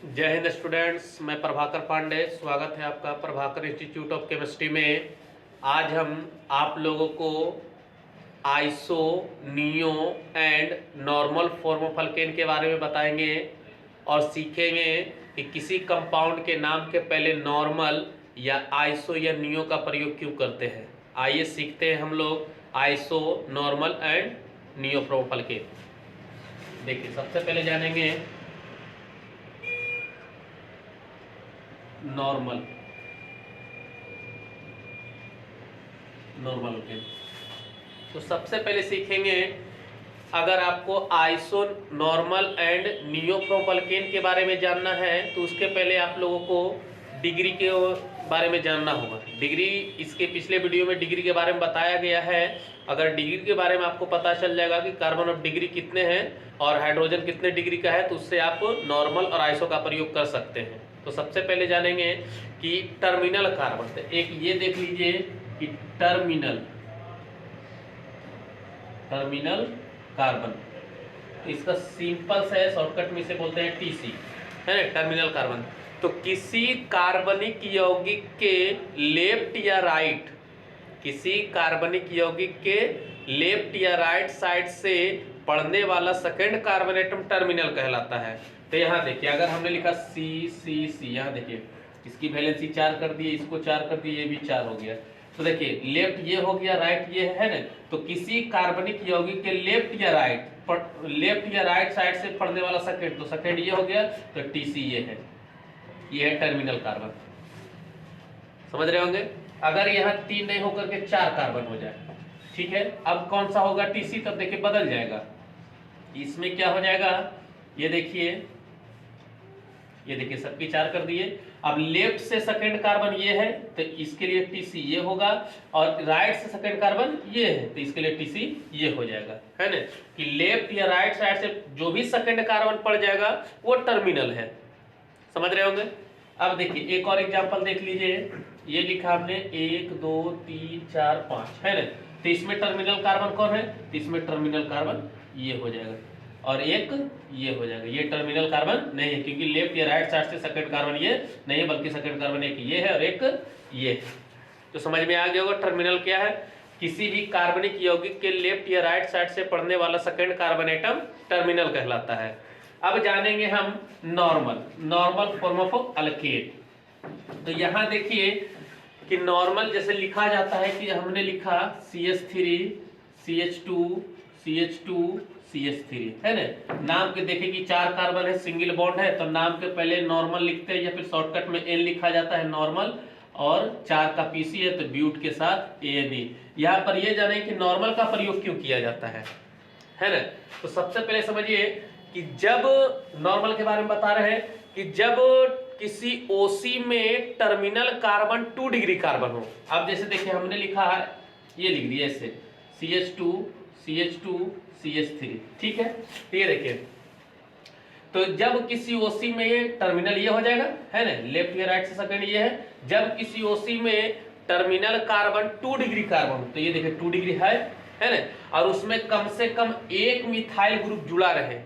जय हिंद स्टूडेंट्स, मैं प्रभाकर पांडे। स्वागत है आपका प्रभाकर इंस्टीट्यूट ऑफ केमिस्ट्री में। आज हम आप लोगों को iso, neo and normal form of alkane के बारे में बताएंगे और सीखेंगे कि किसी कंपाउंड के नाम के पहले नॉर्मल या आइसो या नियो का प्रयोग क्यों करते हैं। आइए सीखते हैं हम लोग iso, normal and neo form of alkane. देखिए, सबसे पहले जानेंगे नॉर्मल अल्केन। तो सबसे पहले सीखेंगे, अगर आपको iso, normal and neo form alkane के बारे में जानना है तो उसके पहले आप लोगों को डिग्री के बारे में जानना होगा। डिग्री, इसके पिछले वीडियो में डिग्री के बारे में बताया गया है। अगर डिग्री के बारे में आपको पता चल जाएगा कि कार्बन ऑफ डिग्री कितने हैं और हाइड्रोजन कितने डिग्री का है, तो उससे आप नॉर्मल और आइसो का प्रयोग कर सकते हैं। तो सबसे पहले जानेंगे कि टर्मिनल कार्बन। तो एक ये देख लीजिए कि टर्मिनल कार्बन, तो इसका सिंपल सा शॉर्टकट में इसे बोलते हैं टीसी, है ना, टर्मिनल कार्बन। तो किसी कार्बनिक यौगिक के लेफ्ट या राइट, किसी कार्बनिक यौगिक के लेफ्ट या राइट साइड से पड़ने वाला सेकेंड कार्बन एटम टर्मिनल कहलाता है। तो यहाँ देखिए, अगर हमने लिखा सी सी सी, यहाँ देखिए इसकी वैलेंसी 4 कर दिए, इसको 4 कर दिए, ये भी 4 हो गया। तो देखिए, लेफ्ट ये हो गया, राइट ये है ना। तो किसी कार्बनिक यौगिक के लेफ्ट या राइट साइड से पड़ने वाला सेकेंड, तो सेकेंड ये हो गया, तो टीसी ये है टर्मिनल कार्बन। समझ रहे होंगे। अगर यहाँ 3 नहीं होकर के 4 कार्बन हो जाए, ठीक है, अब कौन सा होगा टीसी, तब देखिए बदल जाएगा। इसमें क्या हो जाएगा, ये देखिए सबकी 4 कर दिए। अब लेफ्ट से सेकंड कार्बन ये है, तो इसके लिए टीसी ये होगा, और राइट से सेकंड कार्बन ये है, तो इसके लिए टीसी ये हो जाएगा, है ना। कि लेफ्ट या राइट साइड से जो भी सेकंड कार्बन पड़ जाएगा वो टर्मिनल है। समझ रहे होंगे। अब देखिए एक और एग्जांपल देख लीजिए। ये लिखा हमने 1 2 3 4 5, है ना। तो इसमें टर्मिनल कार्बन कौन है, तो इसमें टर्मिनल कार्बन ये हो जाएगा और एक ये हो जाएगा। ये टर्मिनल कार्बन नहीं है, क्योंकि लेफ्ट या राइट साइड से सेकंड कार्बन ये नहीं है, बल्कि सेकंड कार्बन एक ये है और एक ये। तो समझ में आ गया होगा टर्मिनल क्या है। किसी भी कार्बनिक यौगिक के लेफ्ट या राइट साइड से पड़ने वाला सेकंड कार्बन एटम टर्मिनल कहलाता है। अब जानेंगे हम नॉर्मल फॉर्म ऑफ अल्केन। तो यहाँ देखिए कि नॉर्मल जैसे लिखा जाता है कि हमने लिखा CH3 CH2 CH2 CH3, है ना। नाम के देखे कि 4 कार्बन है, सिंगल बॉन्ड है, तो नाम के पहले नॉर्मल लिखते हैं या फिर शॉर्टकट में N लिखा जाता है नॉर्मल, और 4 का PC है तो ब्यूट के साथ ANE। यहाँ पर ये जाने कि नॉर्मल का प्रयोग क्यों किया जाता है ना। तो सबसे पहले समझिए कि जब नॉर्मल के बारे में बता रहे हैं कि जब किसी OC में टर्मिनल कार्बन 2 डिग्री कार्बन हो। अब जैसे देखिए हमने लिखा है, ये लिख दिया ऐसे CH2 CH2 CH3, ठीक है। तो ये देखिए, तो जब किसी OC में ये टर्मिनल ये हो जाएगा, है ना, लेफ्ट या राइट से सेकंड ये है। जब किसी OC में टर्मिनल कार्बन 2 डिग्री कार्बन, तो ये देखिए 2 डिग्री है ना, और उसमें कम से कम एक मिथाइल ग्रुप जुड़ा रहे।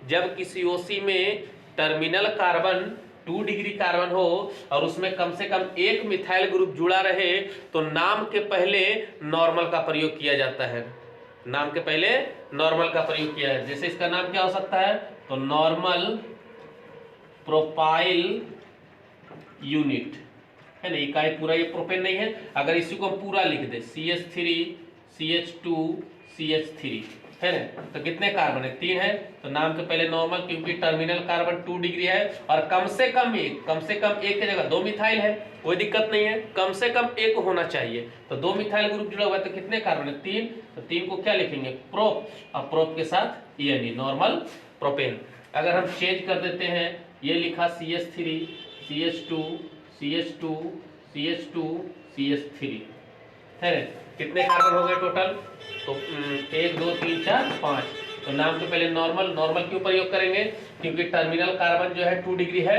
जब किसी OC में टर्मिनल कार्बन 2 डिग्री कार्बन हो और उसमें कम से कम एक मिथाइल ग्रुप जुड़ा रहे, तो नाम के पहले नॉर्मल का प्रयोग किया जाता है। नाम के पहले नॉर्मल का प्रयोग किया है। जैसे इसका नाम क्या हो सकता है, तो नॉर्मल प्रोपाइल यूनिट, है ना। इकाई पूरा, ये प्रोपेन नहीं है। अगर इसी को हम पूरा लिख दे CH3 CH2 CH3, है ना, तो कितने कार्बन है, 3 है। तो नाम के पहले नॉर्मल, क्योंकि टर्मिनल कार्बन 2 डिग्री है और कम से कम एक की जगह 2 मिथाइल है, कोई दिक्कत नहीं है, कम से कम एक होना चाहिए। तो 2 मिथाइल ग्रुप जुड़ा हुआ है, तो कितने कार्बन है, 3। तो 3 को क्या लिखेंगे, प्रोप, और प्रोप के साथ ENE, नॉर्मल प्रोपेन। अगर हम चेंज कर देते हैं, ये लिखा CH3 CH2 CH2 CH2 CH3, है ना। कितने कार्बन हो गए टोटल, तो 1 2 3 4 5। तो नाम के पहले नॉर्मल क्यों प्रयोग करेंगे, क्योंकि टर्मिनल कार्बन जो है 2 डिग्री है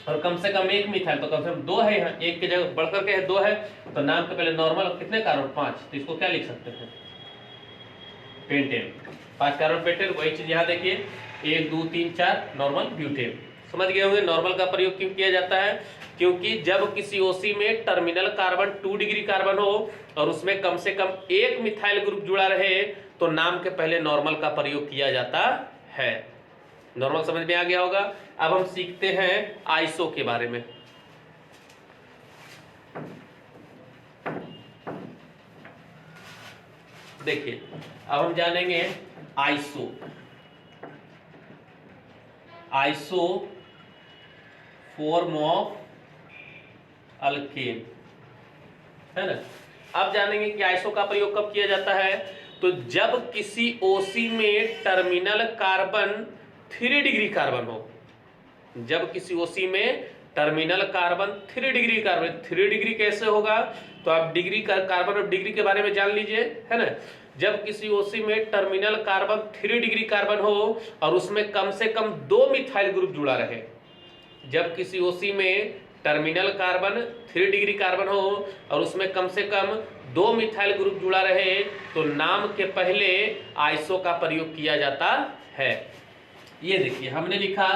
और कम से कम एक मिथाइल, तो कम से कम 2 है, यहाँ एक की जगह बढ़कर के है 2 है, तो नाम के पहले नॉर्मल, और कितने कार्बन 5, तो इसको क्या लिख सकते हैं, पेंटेन। 5 carbon pentane. वही चीज यहाँ देखिए 1 2 3 4 नॉर्मल ब्यूटेन। समझ गए होंगे नॉर्मल का प्रयोग क्यों किया जाता है, क्योंकि जब किसी OC में टर्मिनल कार्बन 2 डिग्री कार्बन हो और उसमें कम से कम एक मिथाइल ग्रुप जुड़ा रहे तो नाम के पहले नॉर्मल का प्रयोग किया जाता है। नॉर्मल समझ में आ गया होगा। अब हम सीखते हैं आइसो के बारे में। देखिए अब हम जानेंगे iso. Iso form of alkane है ना। अब जानेंगे कि आइसो का प्रयोग कब किया जाता है, तो जब किसी OC में टर्मिनल कार्बन 3 डिग्री कार्बन हो। जब किसी OC में terminal carbon 3 degree carbon, 3 degree कैसे होगा, तो आप डिग्री का कार्बन और डिग्री के बारे में जान लीजिए है ना। जब किसी OC में टर्मिनल कार्बन 3 डिग्री कार्बन हो और उसमें कम से कम 2 मिथाइल ग्रुप जुड़ा रहे। जब किसी OC में टर्मिनल कार्बन 3 डिग्री कार्बन हो और उसमें कम से कम 2 मिथाइल ग्रुप जुड़ा रहे तो नाम के पहले आइसो का प्रयोग किया जाता है। ये देखिए हमने लिखा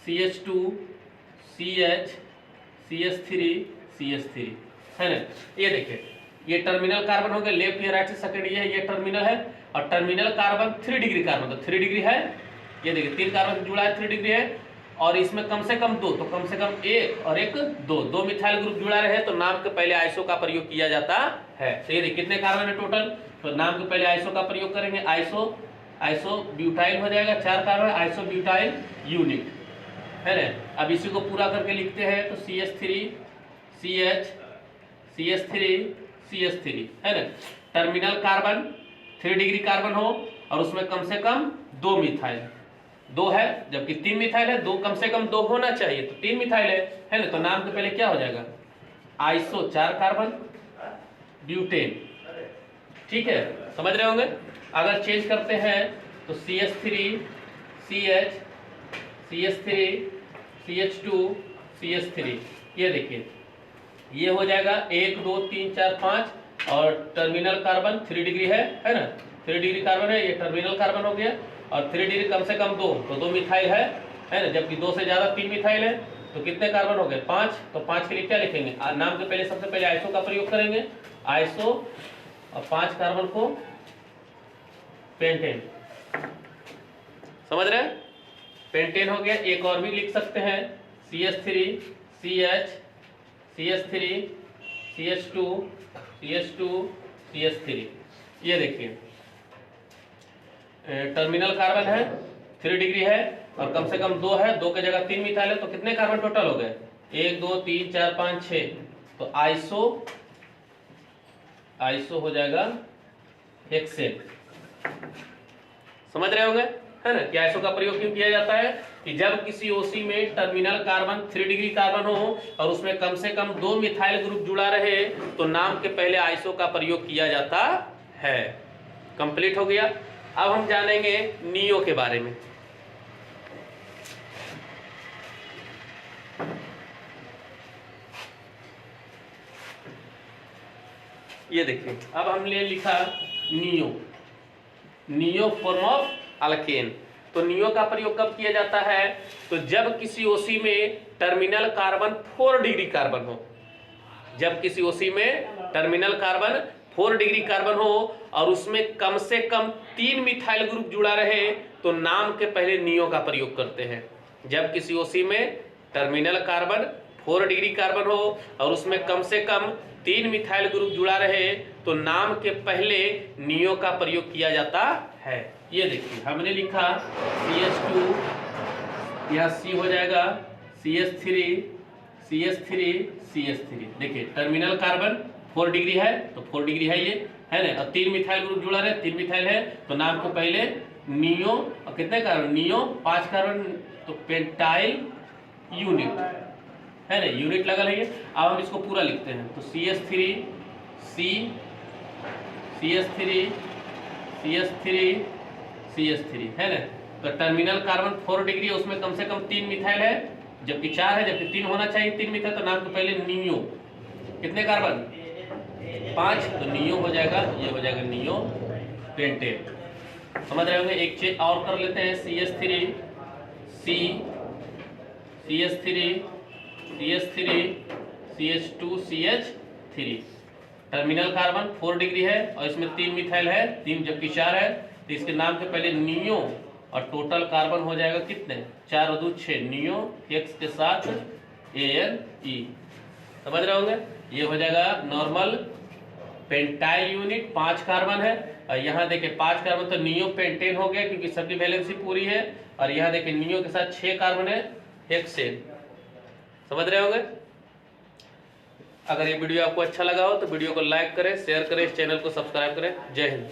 CH2 CH CH3 CH3 है ना। ये देखिए ये टर्मिनल कार्बन हो गया, लेफ्ट या राइट से सेकंड ये टर्मिनल है और टर्मिनल कार्बन 3 डिग्री कार्बन, तो 3 डिग्री है। ये देखिए 3 कार्बन जुड़ा है, 3 डिग्री है और इसमें कम से कम 2, तो कम से कम 1 और 1 2 मिथाइल ग्रुप जुड़ा रहे तो नाम के पहले आइसो का प्रयोग किया जाता है। तो ये देखिए कितने कार्बन है टोटल, तो नाम के पहले आइसो का प्रयोग करेंगे। आइसो ब्यूटाइल हो जाएगा, 4 कार्बन, आइसो ब्यूटाइल यूनिट है ना। अब इसी को पूरा करके लिखते हैं तो CH3 CH CH3 CH3 है ना। टर्मिनल कार्बन 3 डिग्री कार्बन हो और उसमें कम से कम 2 मिथाइल, 2 है जबकि 3 मिथाइल है, 2 कम से कम 2 होना चाहिए तो 3 मिथाइल है ना। तो नाम के पहले क्या हो जाएगा आइसो 4 कार्बन ब्यूटेन, ठीक है समझ रहे होंगे। अगर चेंज करते हैं तो CH3 CH CH3 CH2 CH3, ये देखिए ये हो जाएगा 1 2 3 4 5 और टर्मिनल कार्बन 3 डिग्री है ना। 3 डिग्री कार्बन है, ये टर्मिनल कार्बन हो गया और 3 डिग्री कम से कम 2 तो 2 मिथाइल है ना। जबकि 2 से ज्यादा 3 मिथाइल है तो कितने कार्बन हो गए 5, तो 5 के लिए क्या लिखेंगे नाम के पहले सबसे पहले आइसो का प्रयोग करेंगे, आइसो और 5 कार्बन को पेंटेन, समझ रहे हैं पेंटेन हो गया। एक और भी लिख सकते हैं CH3 CH CH3 CH2 CH2 CH3, ये देखिए टर्मिनल कार्बन है 3 डिग्री है और कम से कम 2 है, 2 की जगह 3 मिथाइल है तो कितने कार्बन टोटल हो गए 1 2 3 4 5 6, तो आइसो हो जाएगा हेक्सेन। समझ रहे होंगे है ना कि आइसो का प्रयोग क्यों किया जाता है कि जब किसी OC में टर्मिनल कार्बन 3 डिग्री कार्बन हो और उसमें कम से कम 2 मिथाइल ग्रुप जुड़ा रहे तो नाम के पहले आइसो का प्रयोग किया जाता है। कंप्लीट हो गया। अब हम जानेंगे नियो के बारे में। ये देखिए अब हमने लिखा नियो फॉर्म ऑफ अल्केन। तो नियो का प्रयोग कब किया जाता है, तो जब किसी OC में टर्मिनल कार्बन 4 डिग्री कार्बन हो। जब किसी OC में टर्मिनल कार्बन 4 डिग्री कार्बन हो और उसमें कम से कम 3 मिथाइल ग्रुप जुड़ा रहे तो नाम के पहले नियो का प्रयोग करते हैं। जब किसी OC में टर्मिनल कार्बन 4 डिग्री कार्बन हो और उसमें कम से कम 3 मिथाइल ग्रुप जुड़ा रहे तो नाम के पहले नियो का प्रयोग किया जाता है। ये देखिए हमने लिखा CH2, यहाँ C हो जाएगा CH3 CH3 देखिए टर्मिनल कार्बन 4 डिग्री है तो 4 डिग्री है ये है ना, और 3 मिथाइल ग्रुप जुड़ा रहे 3 मिथाइल है तो नाम को पहले नियो, और कितने कार्बन नियो 5 कार्बन तो पेंटाइल यूनिट है ना, यूनिट लगल है ये। अब हम इसको पूरा लिखते हैं तो CH3 CH3 है ना। तो टर्मिनल कार्बन 4 डिग्री है उसमें कम से कम 3 मिथाइल है जबकि 4 है, जबकि 3 होना चाहिए 3 मिथाइल तो नाम को पहले नियो, कितने कार्बन 5 तो नियो हो जाएगा, ये हो जाएगा नियो पेंटेन। समझ रहे होंगे। एक चीज और कर लेते हैं CH3 CH3 CH2CH3। Terminal carbon 4 degree है और इसमें 3 मिथाइल है, 3 जबकि 4 है, तो इसके नाम के पहले नियो और टोटल कार्बन हो जाएगा कितने, 4 और 2 6, नियो X के साथ ANE। समझ रहे होंगे, ये हो जाएगा नॉर्मल पेंटाइल यूनिट। 5 कार्बन है और यहाँ देखिए 5 कार्बन तो नियो पेंटेन हो गया क्योंकि सबकी वैलेंसी पूरी है, और यहाँ देखिए नियो के साथ 6 कार्बन है, हेक्सेन। समझ रहे होंगे। अगर ये वीडियो आपको अच्छा लगा हो तो वीडियो को लाइक करें, शेयर करें, इस चैनल को सब्सक्राइब करें। जय हिंद।